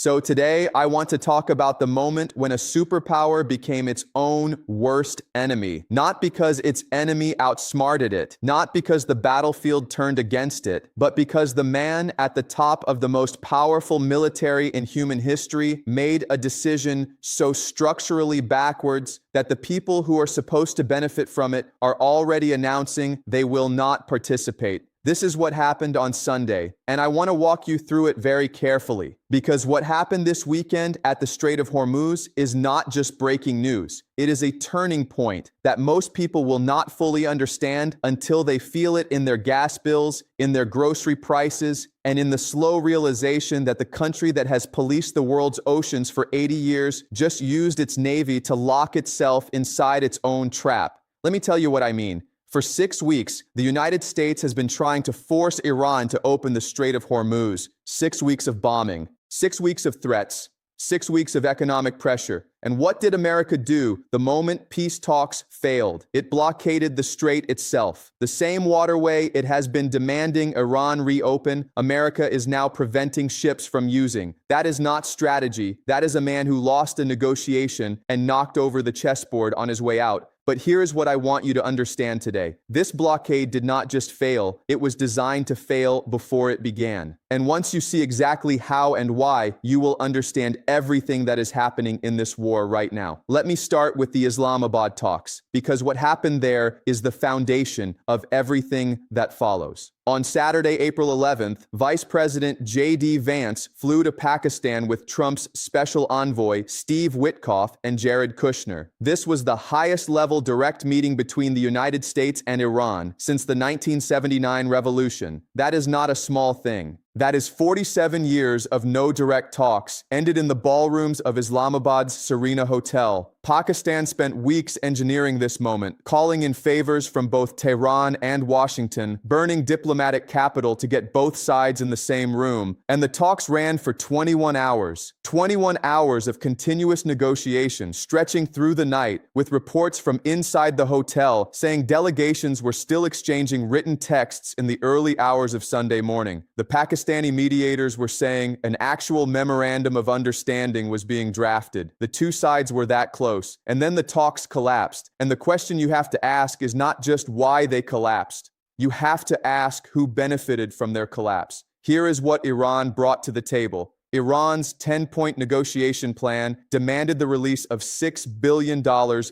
So today I want to talk about the moment when a superpower became its own worst enemy. Not because its enemy outsmarted it, not because the battlefield turned against it, but because the man at the top of the most powerful military in human history made a decision so structurally backwards that the people who are supposed to benefit from it are already announcing they will not participate. This is what happened on Sunday, and I want to walk you through it very carefully, because what happened this weekend at the Strait of Hormuz is not just breaking news. It is a turning point that most people will not fully understand until they feel it in their gas bills, in their grocery prices, and in the slow realization that the country that has policed the world's oceans for 80 years just used its navy to lock itself inside its own trap. Let me tell you what I mean. For 6 weeks, the United States has been trying to force Iran to open the Strait of Hormuz. 6 weeks of bombing, 6 weeks of threats, 6 weeks of economic pressure. And what did America do the moment peace talks failed? It blockaded the strait itself. The same waterway it has been demanding Iran reopen, America is now preventing ships from using. That is not strategy. That is a man who lost a negotiation and knocked over the chessboard on his way out. But here is what I want you to understand today. This blockade did not just fail, it was designed to fail before it began. And once you see exactly how and why, you will understand everything that is happening in this war right now. Let me start with the Islamabad talks, because what happened there is the foundation of everything that follows. On Saturday, April 11th, Vice President J.D. Vance flew to Pakistan with Trump's special envoy, Steve Witkoff, and Jared Kushner. This was the highest-level direct meeting between the United States and Iran since the 1979 revolution. That is not a small thing. That is 47 years of no direct talks, ended in the ballrooms of Islamabad's Serena Hotel. Pakistan spent weeks engineering this moment, calling in favors from both Tehran and Washington, burning diplomatic capital to get both sides in the same room. And the talks ran for 21 hours. 21 hours of continuous negotiation, stretching through the night, with reports from inside the hotel saying delegations were still exchanging written texts in the early hours of Sunday morning. The Pakistani mediators were saying an actual memorandum of understanding was being drafted. The two sides were that close. And then the talks collapsed. And the question you have to ask is not just why they collapsed. You have to ask who benefited from their collapse. Here is what Iran brought to the table. Iran's 10-point negotiation plan demanded the release of $6 billion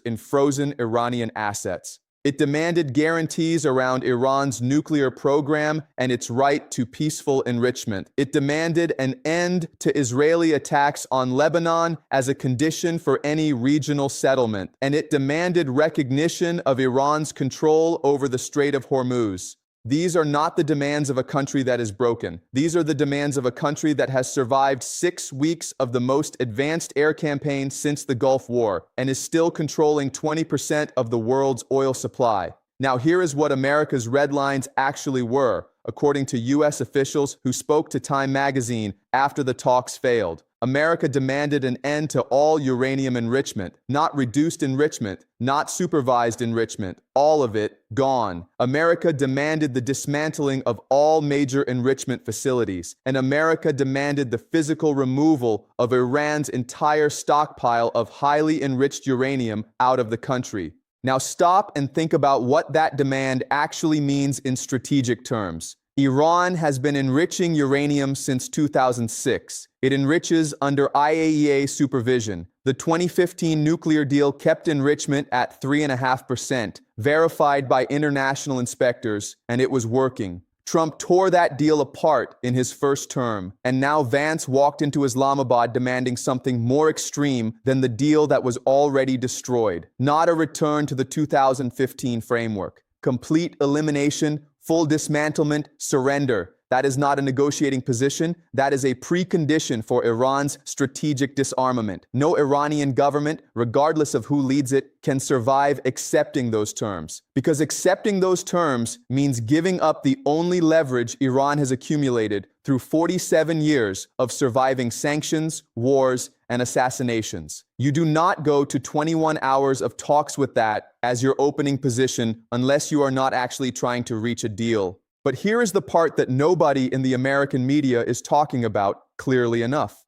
in frozen Iranian assets. It demanded guarantees around Iran's nuclear program and its right to peaceful enrichment. It demanded an end to Israeli attacks on Lebanon as a condition for any regional settlement. And it demanded recognition of Iran's control over the Strait of Hormuz. These are not the demands of a country that is broken. These are the demands of a country that has survived 6 weeks of the most advanced air campaign since the Gulf War and is still controlling 20% of the world's oil supply. Now, here is what America's red lines actually were, according to U.S. officials who spoke to Time magazine after the talks failed. America demanded an end to all uranium enrichment, not reduced enrichment, not supervised enrichment, all of it gone. America demanded the dismantling of all major enrichment facilities, and America demanded the physical removal of Iran's entire stockpile of highly enriched uranium out of the country. Now stop and think about what that demand actually means in strategic terms. Iran has been enriching uranium since 2006. It enriches under IAEA supervision. The 2015 nuclear deal kept enrichment at 3.5%, verified by international inspectors, and it was working. Trump tore that deal apart in his first term, and now Vance walked into Islamabad demanding something more extreme than the deal that was already destroyed. Not a return to the 2015 framework. Complete elimination, full dismantlement, surrender. That is not a negotiating position. That is a precondition for Iran's strategic disarmament. No Iranian government, regardless of who leads it, can survive accepting those terms. Because accepting those terms means giving up the only leverage Iran has accumulated through 47 years of surviving sanctions, wars, and assassinations. You do not go to 21 hours of talks with that as your opening position unless you are not actually trying to reach a deal. But here is the part that nobody in the American media is talking about clearly enough.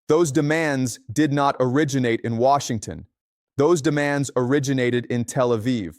Those demands did not originate in Washington. Those demands originated in Tel Aviv.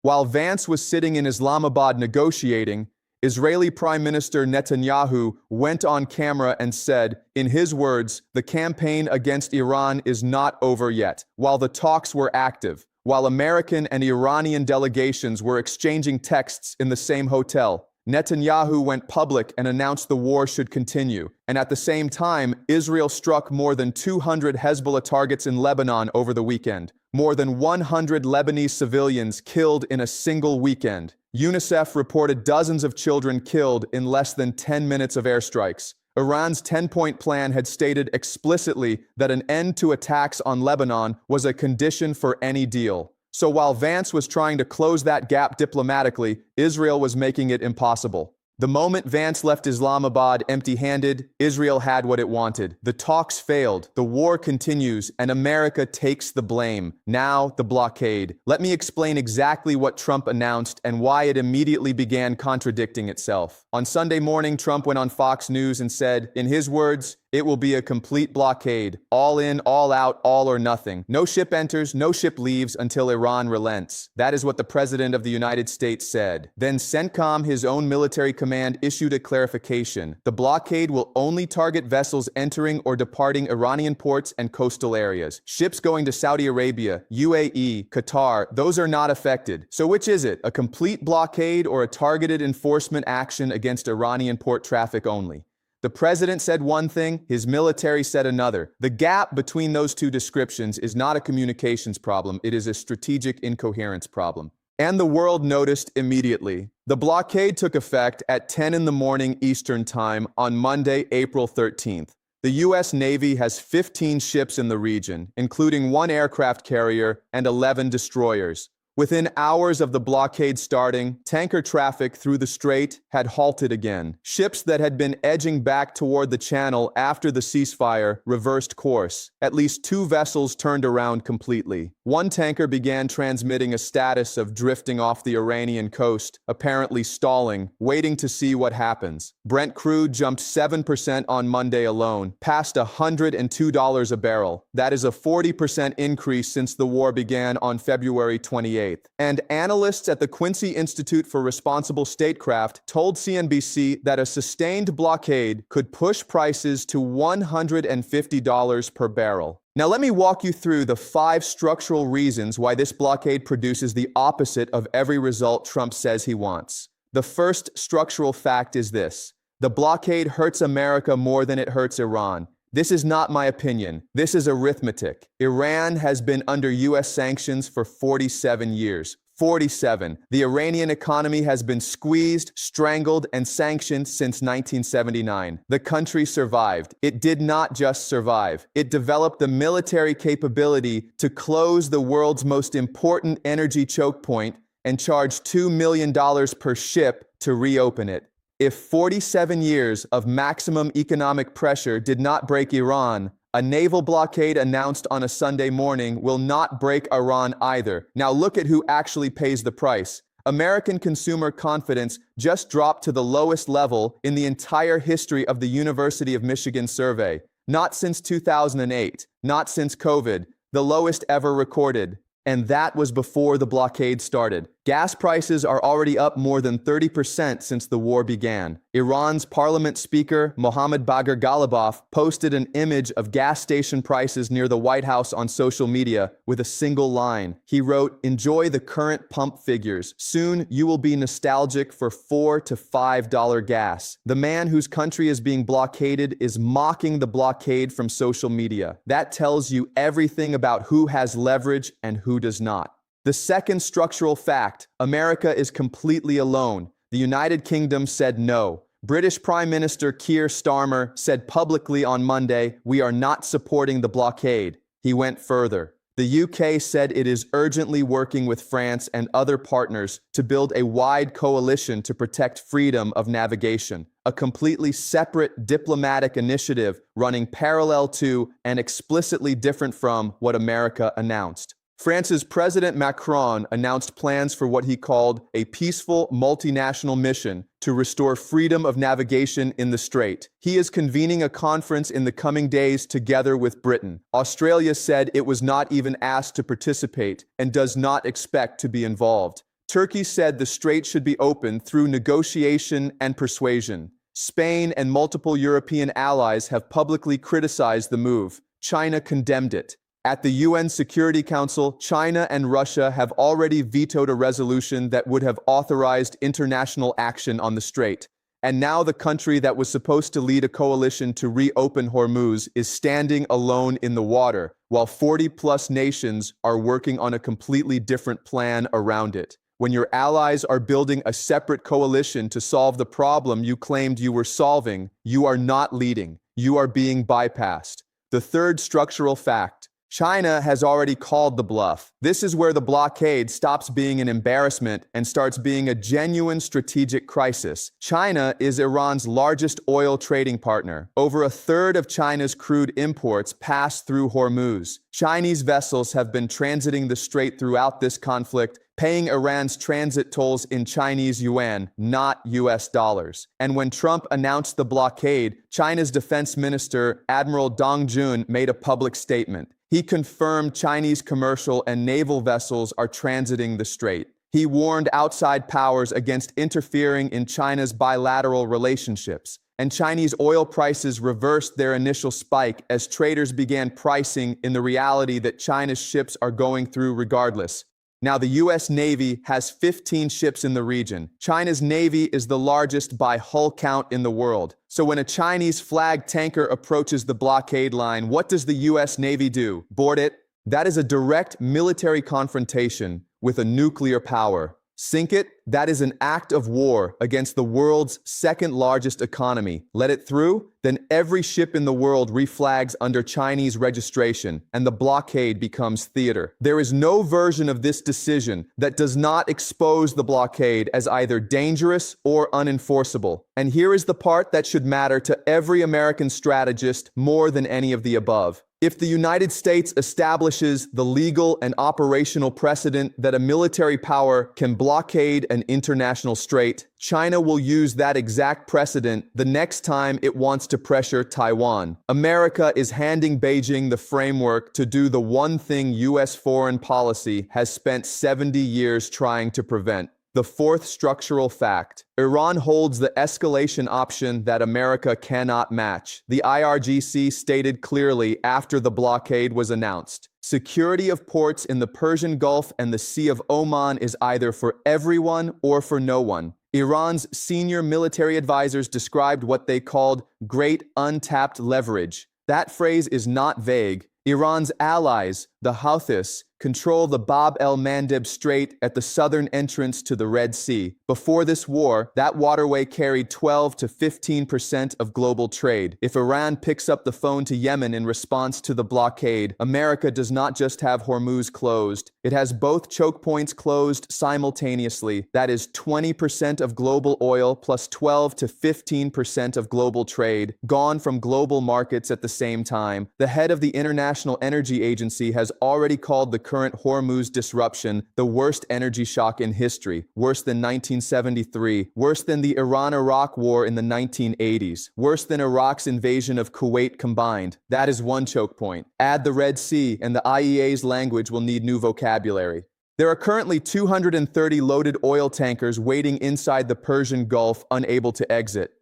While Vance was sitting in Islamabad negotiating, Israeli Prime Minister Netanyahu went on camera and said, in his words, the campaign against Iran is not over yet. While the talks were active, while American and Iranian delegations were exchanging texts in the same hotel, Netanyahu went public and announced the war should continue. And at the same time, Israel struck more than 200 Hezbollah targets in Lebanon over the weekend. More than 100 Lebanese civilians killed in a single weekend. UNICEF reported dozens of children killed in less than 10 minutes of airstrikes. Iran's 10-point plan had stated explicitly that an end to attacks on Lebanon was a condition for any deal. So while Vance was trying to close that gap diplomatically, Israel was making it impossible. The moment Vance left Islamabad empty-handed, Israel had what it wanted. The talks failed, the war continues, and America takes the blame. Now, the blockade. Let me explain exactly what Trump announced and why it immediately began contradicting itself. On Sunday morning, Trump went on Fox News and said, in his words, it will be a complete blockade. All in, all out, all or nothing. No ship enters, no ship leaves until Iran relents. That is what the President of the United States said. Then CENTCOM, his own military command, issued a clarification. The blockade will only target vessels entering or departing Iranian ports and coastal areas. Ships going to Saudi Arabia, UAE, Qatar, those are not affected. So which is it? A complete blockade or a targeted enforcement action against Iranian port traffic only? The president said one thing, his military said another. The gap between those two descriptions is not a communications problem, it is a strategic incoherence problem. And the world noticed immediately. The blockade took effect at 10 in the morning Eastern Time on Monday, April 13th. The U.S. Navy has 15 ships in the region, including 1 aircraft carrier and 11 destroyers. Within hours of the blockade starting, tanker traffic through the strait had halted again. Ships that had been edging back toward the channel after the ceasefire reversed course. At least 2 vessels turned around completely. One tanker began transmitting a status of drifting off the Iranian coast, apparently stalling, waiting to see what happens. Brent crude jumped 7% on Monday alone, past $102 a barrel. That is a 40% increase since the war began on February 28th. And analysts at the Quincy Institute for Responsible Statecraft told CNBC that a sustained blockade could push prices to $150 per barrel. Now let me walk you through the 5 structural reasons why this blockade produces the opposite of every result Trump says he wants. The first structural fact is this: the blockade hurts America more than it hurts Iran. This is not my opinion. This is arithmetic. Iran has been under U.S. sanctions for 47 years. 47. The Iranian economy has been squeezed, strangled, and sanctioned since 1979. The country survived. It did not just survive. It developed the military capability to close the world's most important energy choke point and charge $2 million per ship to reopen it. If 47 years of maximum economic pressure did not break Iran, a naval blockade announced on a Sunday morning will not break Iran either. Now look at who actually pays the price. American consumer confidence just dropped to the lowest level in the entire history of the University of Michigan survey. Not since 2008, not since COVID, the lowest ever recorded. And that was before the blockade started. Gas prices are already up more than 30% since the war began. Iran's parliament speaker, Mohammad Bagher Ghalibaf, posted an image of gas station prices near the White House on social media with a single line. He wrote, "Enjoy the current pump figures. Soon you will be nostalgic for $4 to $5 gas." The man whose country is being blockaded is mocking the blockade from social media. That tells you everything about who has leverage and who does not. The second structural fact: America is completely alone. The United Kingdom said no. British Prime Minister Keir Starmer said publicly on Monday, "We are not supporting the blockade." He went further. The UK said it is urgently working with France and other partners to build a wide coalition to protect freedom of navigation, a completely separate diplomatic initiative running parallel to and explicitly different from what America announced. France's President Macron announced plans for what he called a peaceful multinational mission to restore freedom of navigation in the strait. He is convening a conference in the coming days together with Britain. Australia said it was not even asked to participate and does not expect to be involved. Turkey said the strait should be opened through negotiation and persuasion. Spain and multiple European allies have publicly criticized the move. China condemned it. At the UN Security Council, China and Russia have already vetoed a resolution that would have authorized international action on the strait. And now the country that was supposed to lead a coalition to reopen Hormuz is standing alone in the water, while 40-plus nations are working on a completely different plan around it. When your allies are building a separate coalition to solve the problem you claimed you were solving, you are not leading. You are being bypassed. The third structural fact: China has already called the bluff. This is where the blockade stops being an embarrassment and starts being a genuine strategic crisis. China is Iran's largest oil trading partner. Over a third of China's crude imports pass through Hormuz. Chinese vessels have been transiting the strait throughout this conflict, paying Iran's transit tolls in Chinese yuan, not US dollars. And when Trump announced the blockade, China's defense minister, Admiral Dong Jun, made a public statement. He confirmed Chinese commercial and naval vessels are transiting the strait. He warned outside powers against interfering in China's bilateral relationships. And Chinese oil prices reversed their initial spike as traders began pricing in the reality that China's ships are going through regardless. Now, the U.S. Navy has 15 ships in the region. China's Navy is the largest by hull count in the world. So when a Chinese flag tanker approaches the blockade line, what does the U.S. Navy do? Board it? That is a direct military confrontation with a nuclear power. Sink it? That is an act of war against the world's second largest economy. Let it through? Then every ship in the world reflags under Chinese registration, and the blockade becomes theater. There is no version of this decision that does not expose the blockade as either dangerous or unenforceable. And here is the part that should matter to every American strategist more than any of the above. If the United States establishes the legal and operational precedent that a military power can blockade an international strait, China will use that exact precedent the next time it wants to pressure Taiwan. America is handing Beijing the framework to do the one thing U.S. foreign policy has spent 70 years trying to prevent. The fourth structural fact: Iran holds the escalation option that America cannot match. The IRGC stated clearly after the blockade was announced. Security of ports in the Persian Gulf and the Sea of Oman is either for everyone or for no one. Iran's senior military advisors described what they called great untapped leverage. That phrase is not vague. Iran's allies, the Houthis, control the Bab el-Mandeb Strait at the southern entrance to the Red Sea. Before this war, that waterway carried 12 to 15% of global trade. If Iran picks up the phone to Yemen in response to the blockade, America does not just have Hormuz closed, it has both choke points closed simultaneously. That is 20% of global oil plus 12 to 15% of global trade, gone from global markets at the same time. The head of the International Energy Agency has already called the current Hormuz disruption the worst energy shock in history, worse than 1973, worse than the Iran-Iraq war in the 1980s, worse than Iraq's invasion of Kuwait combined. That is one choke point. Add the Red Sea, and the IEA's language will need new vocabulary. There are currently 230 loaded oil tankers waiting inside the Persian Gulf, unable to exit.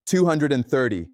230.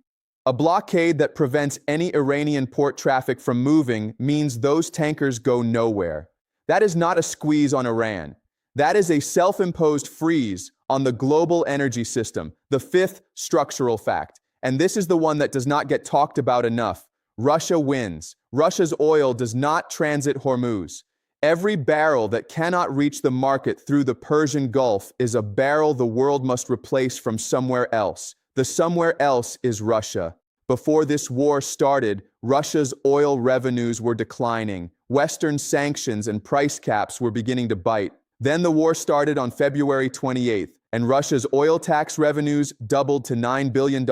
A blockade that prevents any Iranian port traffic from moving means those tankers go nowhere. That is not a squeeze on Iran. That is a self-imposed freeze on the global energy system, the fifth structural fact. And this is the one that does not get talked about enough. Russia wins. Russia's oil does not transit Hormuz. Every barrel that cannot reach the market through the Persian Gulf is a barrel the world must replace from somewhere else. The somewhere else is Russia. Before this war started, Russia's oil revenues were declining. Western sanctions and price caps were beginning to bite. Then the war started on February 28th, and Russia's oil tax revenues doubled to $9 billion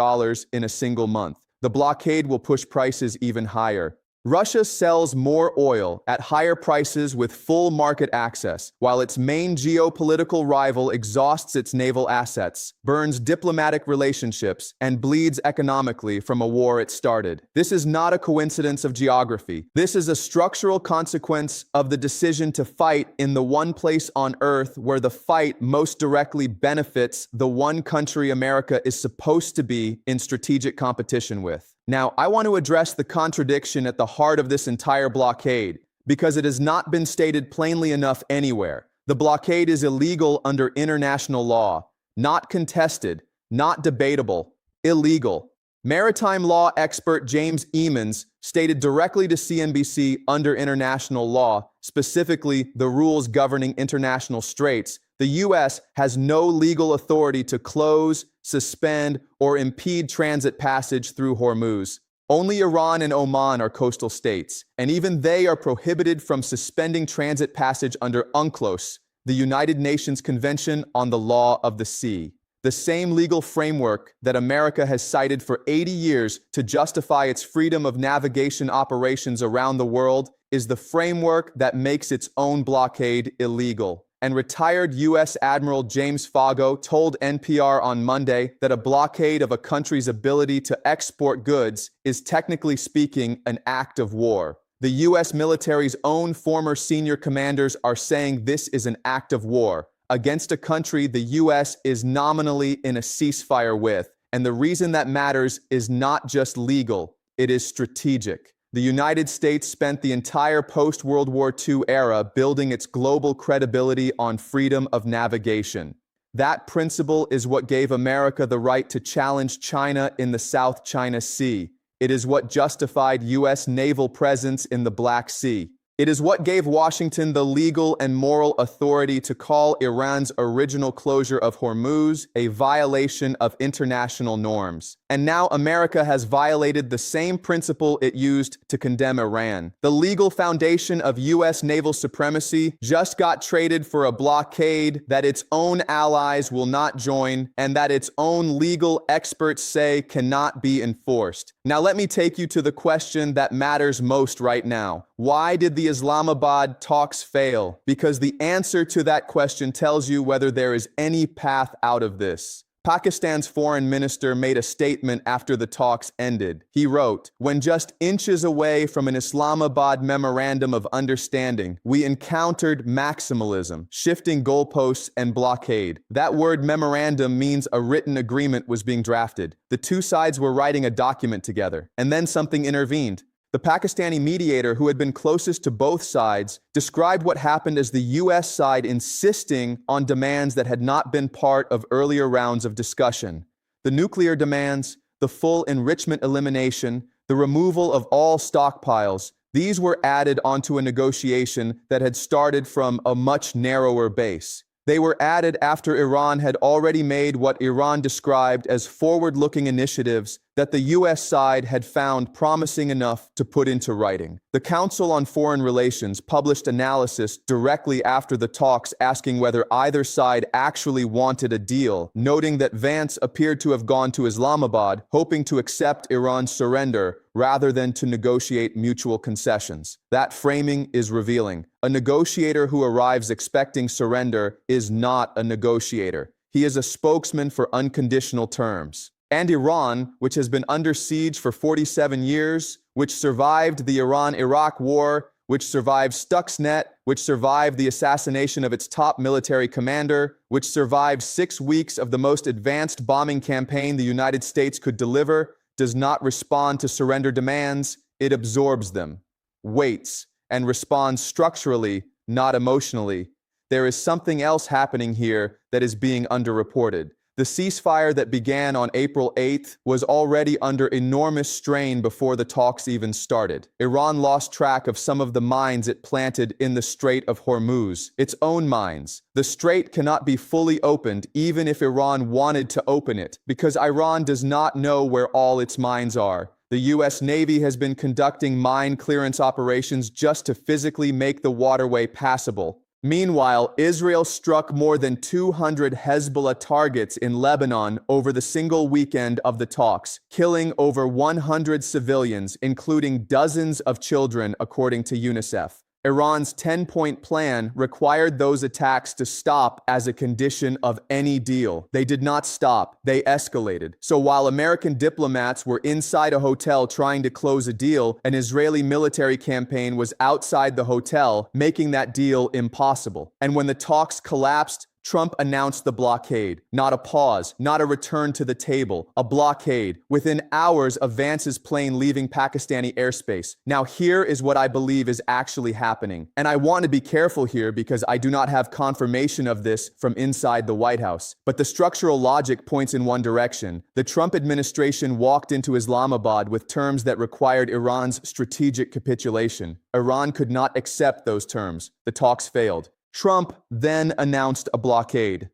in a single month. The blockade will push prices even higher. Russia sells more oil at higher prices with full market access, while its main geopolitical rival exhausts its naval assets, burns diplomatic relationships, and bleeds economically from a war it started. This is not a coincidence of geography. This is a structural consequence of the decision to fight in the one place on Earth where the fight most directly benefits the one country America is supposed to be in strategic competition with. Now, I want to address the contradiction at the heart of this entire blockade, because it has not been stated plainly enough anywhere. The blockade is illegal under international law, not contested, not debatable, illegal. Maritime law expert James Emmons stated directly to CNBC under international law, specifically the rules governing international straits, the U.S. has no legal authority to close, suspend, or impede transit passage through Hormuz. Only Iran and Oman are coastal states, and even they are prohibited from suspending transit passage under UNCLOS, the United Nations Convention on the Law of the Sea. The same legal framework that America has cited for 80 years to justify its freedom of navigation operations around the world is the framework that makes its own blockade illegal. And retired U.S. Admiral James Fago told NPR on Monday that a blockade of a country's ability to export goods is technically speaking an act of war. The U.S. military's own former senior commanders are saying this is an act of war against a country the U.S. is nominally in a ceasefire with. And the reason that matters is not just legal, it is strategic. The United States spent the entire post-World War II era building its global credibility on freedom of navigation. That principle is what gave America the right to challenge China in the South China Sea. It is what justified U.S. naval presence in the Black Sea. It is what gave Washington the legal and moral authority to call Iran's original closure of Hormuz a violation of international norms. And now America has violated the same principle it used to condemn Iran. The legal foundation of U.S. naval supremacy just got traded for a blockade that its own allies will not join and that its own legal experts say cannot be enforced. Now let me take you to the question that matters most right now. Why did the Islamabad talks fail? Because the answer to that question tells you whether there is any path out of this. Pakistan's foreign minister made a statement after the talks ended. He wrote, "When just inches away from an Islamabad memorandum of understanding, we encountered maximalism, shifting goalposts, and blockade." That word memorandum means a written agreement was being drafted. The two sides were writing a document together, and then something intervened. The Pakistani mediator, who had been closest to both sides, described what happened as the U.S. side insisting on demands that had not been part of earlier rounds of discussion. The nuclear demands, the full enrichment elimination, the removal of all stockpiles, these were added onto a negotiation that had started from a much narrower base. They were added after Iran had already made what Iran described as forward-looking initiatives that the U.S. side had found promising enough to put into writing. The Council on Foreign Relations published analysis directly after the talks asking whether either side actually wanted a deal, noting that Vance appeared to have gone to Islamabad hoping to accept Iran's surrender rather than to negotiate mutual concessions. That framing is revealing. A negotiator who arrives expecting surrender is not a negotiator. He is a spokesman for unconditional terms. And Iran, which has been under siege for 47 years, which survived the Iran-Iraq War, which survived Stuxnet, which survived the assassination of its top military commander, which survived 6 weeks of the most advanced bombing campaign the United States could deliver, does not respond to surrender demands. It absorbs them, waits, and responds structurally, not emotionally. There is something else happening here that is being underreported. The ceasefire that began on April 8th was already under enormous strain before the talks even started. Iran lost track of some of the mines it planted in the Strait of Hormuz, its own mines. The strait cannot be fully opened even if Iran wanted to open it, because Iran does not know where all its mines are. The U.S. Navy has been conducting mine clearance operations just to physically make the waterway passable. Meanwhile, Israel struck more than 200 Hezbollah targets in Lebanon over the single weekend of the talks, killing over 100 civilians, including dozens of children, according to UNICEF. Iran's 10-point plan required those attacks to stop as a condition of any deal. They did not stop, they escalated. So while American diplomats were inside a hotel trying to close a deal, an Israeli military campaign was outside the hotel, making that deal impossible. And when the talks collapsed, Trump announced the blockade. Not a pause, not a return to the table, a blockade, within hours of Vance's plane leaving Pakistani airspace. Now here is what I believe is actually happening. And I want to be careful here because I do not have confirmation of this from inside the White House. But the structural logic points in one direction. The Trump administration walked into Islamabad with terms that required Iran's strategic capitulation. Iran could not accept those terms. The talks failed. Trump then announced a blockade.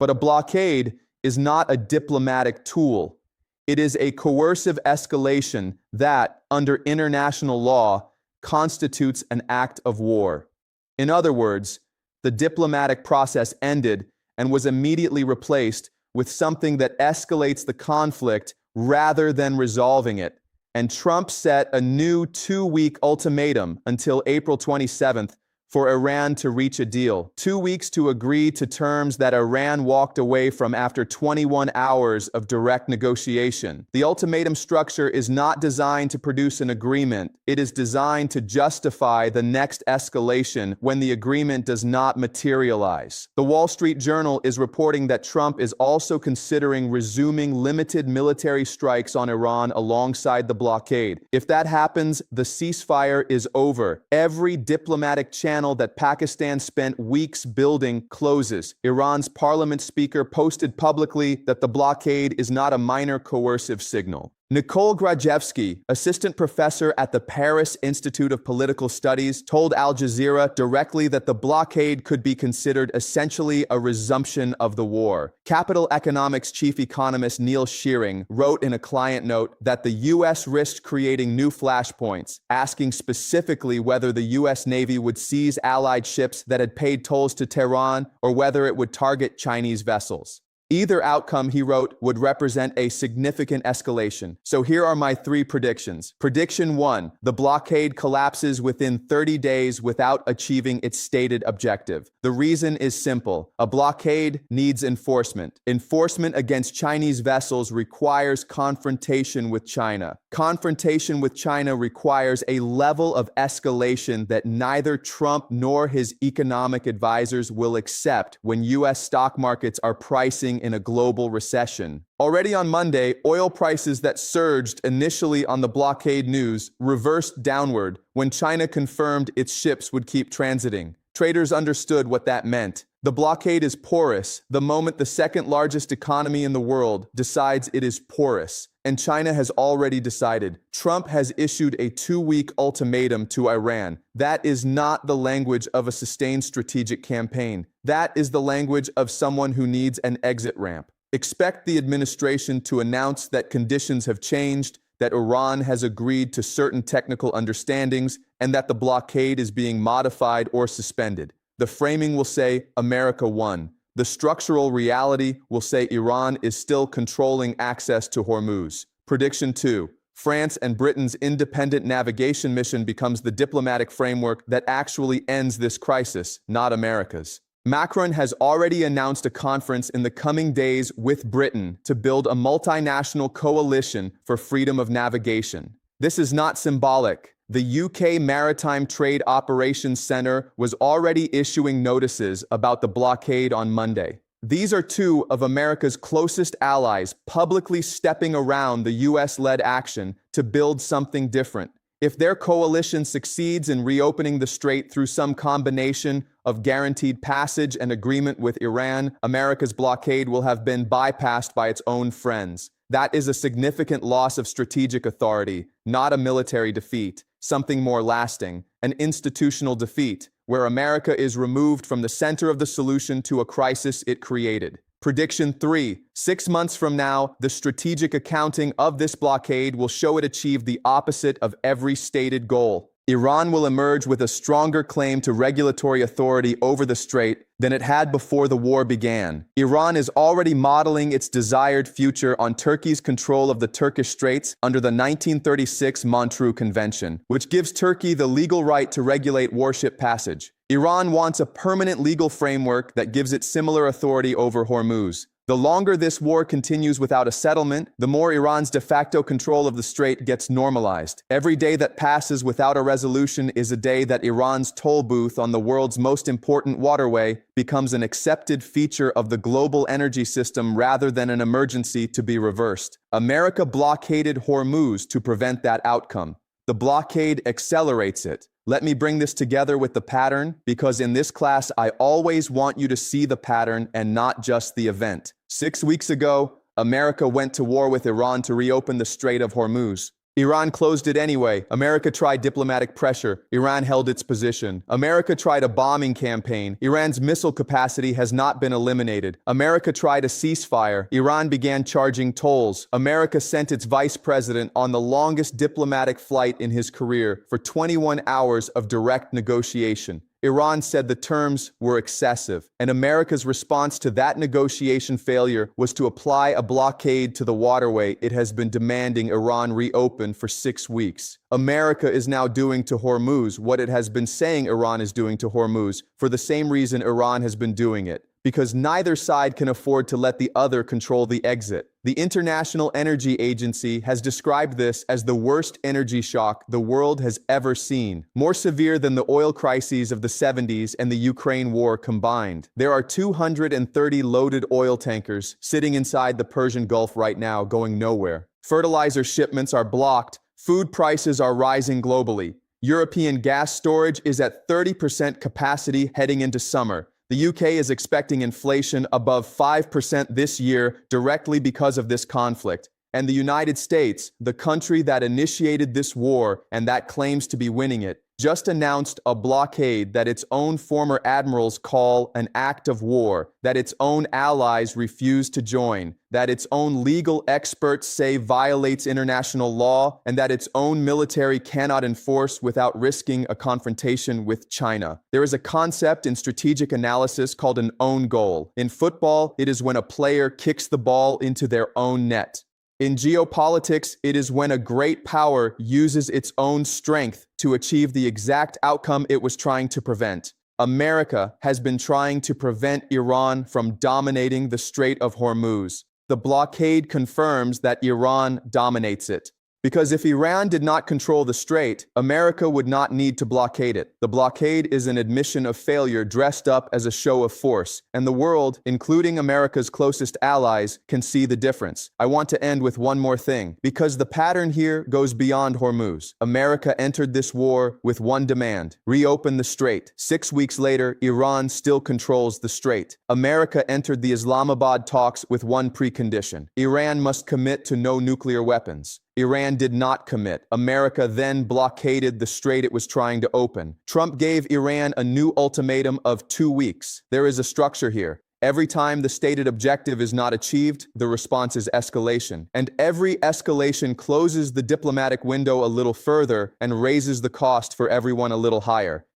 But a blockade is not a diplomatic tool. It is a coercive escalation that, under international law, constitutes an act of war. In other words, the diplomatic process ended and was immediately replaced with something that escalates the conflict rather than resolving it. And Trump set a new 2-week ultimatum until April 27th for Iran to reach a deal. 2 weeks to agree to terms that Iran walked away from after 21 hours of direct negotiation. The ultimatum structure is not designed to produce an agreement. It is designed to justify the next escalation when the agreement does not materialize. The Wall Street Journal is reporting that Trump is also considering resuming limited military strikes on Iran alongside the blockade. If that happens, the ceasefire is over. Every diplomatic channel that Pakistan spent weeks building closes. Iran's parliament speaker posted publicly that the blockade is not a minor coercive signal. Nicole Grajewski, assistant professor at the Paris Institute of Political Studies, told Al Jazeera directly that the blockade could be considered essentially a resumption of the war. Capital Economics chief economist Neil Shearing wrote in a client note that the U.S. risked creating new flashpoints, asking specifically whether the U.S. Navy would seize Allied ships that had paid tolls to Tehran or whether it would target Chinese vessels. Either outcome, he wrote, would represent a significant escalation. So here are my 3 predictions. Prediction 1, the blockade collapses within 30 days without achieving its stated objective. The reason is simple. A blockade needs enforcement. Enforcement against Chinese vessels requires confrontation with China. Confrontation with China requires a level of escalation that neither Trump nor his economic advisors will accept when U.S. stock markets are pricing in a global recession. Already on Monday, oil prices that surged initially on the blockade news reversed downward when China confirmed its ships would keep transiting. Traders understood what that meant. The blockade is porous the moment the second largest economy in the world decides it is porous. And China has already decided. Trump has issued a 2-week ultimatum to Iran. That is not the language of a sustained strategic campaign. That is the language of someone who needs an exit ramp. Expect the administration to announce that conditions have changed, that Iran has agreed to certain technical understandings, and that the blockade is being modified or suspended. The framing will say, America won. The structural reality will say Iran is still controlling access to Hormuz. Prediction 2. France and Britain's independent navigation mission becomes the diplomatic framework that actually ends this crisis, not America's. Macron has already announced a conference in the coming days with Britain to build a multinational coalition for freedom of navigation. This is not symbolic. The UK Maritime Trade Operations Centre was already issuing notices about the blockade on Monday. These are 2 of America's closest allies publicly stepping around the US-led action to build something different. If their coalition succeeds in reopening the strait through some combination of guaranteed passage and agreement with Iran, America's blockade will have been bypassed by its own friends. That is a significant loss of strategic authority, not a military defeat, something more lasting, an institutional defeat, where America is removed from the center of the solution to a crisis it created. Prediction 3. 6 months from now, the strategic accounting of this blockade will show it achieved the opposite of every stated goal. Iran will emerge with a stronger claim to regulatory authority over the strait than it had before the war began. Iran is already modeling its desired future on Turkey's control of the Turkish Straits under the 1936 Montreux Convention, which gives Turkey the legal right to regulate warship passage. Iran wants a permanent legal framework that gives it similar authority over Hormuz. The longer this war continues without a settlement, the more Iran's de facto control of the strait gets normalized. Every day that passes without a resolution is a day that Iran's toll booth on the world's most important waterway becomes an accepted feature of the global energy system rather than an emergency to be reversed. America blockaded Hormuz to prevent that outcome. The blockade accelerates it. Let me bring this together with the pattern, because in this class I always want you to see the pattern and not just the event. 6 weeks ago, America went to war with Iran to reopen the Strait of Hormuz. Iran closed it anyway. America tried diplomatic pressure. Iran held its position. America tried a bombing campaign. Iran's missile capacity has not been eliminated. America tried a ceasefire. Iran began charging tolls. America sent its vice president on the longest diplomatic flight in his career for 21 hours of direct negotiation. Iran said the terms were excessive, and America's response to that negotiation failure was to apply a blockade to the waterway it has been demanding Iran reopen for 6 weeks. America is now doing to Hormuz what it has been saying Iran is doing to Hormuz for the same reason Iran has been doing it, because neither side can afford to let the other control the exit. The International Energy Agency has described this as the worst energy shock the world has ever seen, more severe than the oil crises of the 70s and the Ukraine war combined. There are 230 loaded oil tankers sitting inside the Persian Gulf right now, going nowhere. Fertilizer shipments are blocked. Food prices are rising globally. European gas storage is at 30% capacity heading into summer. The UK is expecting inflation above 5% this year directly because of this conflict. And the United States, the country that initiated this war and that claims to be winning it, just announced a blockade that its own former admirals call an act of war, that its own allies refuse to join, that its own legal experts say violates international law, and that its own military cannot enforce without risking a confrontation with China. There is a concept in strategic analysis called an own goal. In football, it is when a player kicks the ball into their own net. In geopolitics, it is when a great power uses its own strength to achieve the exact outcome it was trying to prevent. America has been trying to prevent Iran from dominating the Strait of Hormuz. The blockade confirms that Iran dominates it. Because if Iran did not control the strait, America would not need to blockade it. The blockade is an admission of failure dressed up as a show of force, and the world, including America's closest allies, can see the difference. I want to end with one more thing, because the pattern here goes beyond Hormuz. America entered this war with one demand: reopen the strait. 6 weeks later, Iran still controls the strait. America entered the Islamabad talks with one precondition: Iran must commit to no nuclear weapons. Iran did not commit. America then blockaded the strait it was trying to open. Trump gave Iran a new ultimatum of 2 weeks. There is a structure here. Every time the stated objective is not achieved, the response is escalation. And every escalation closes the diplomatic window a little further and raises the cost for everyone a little higher.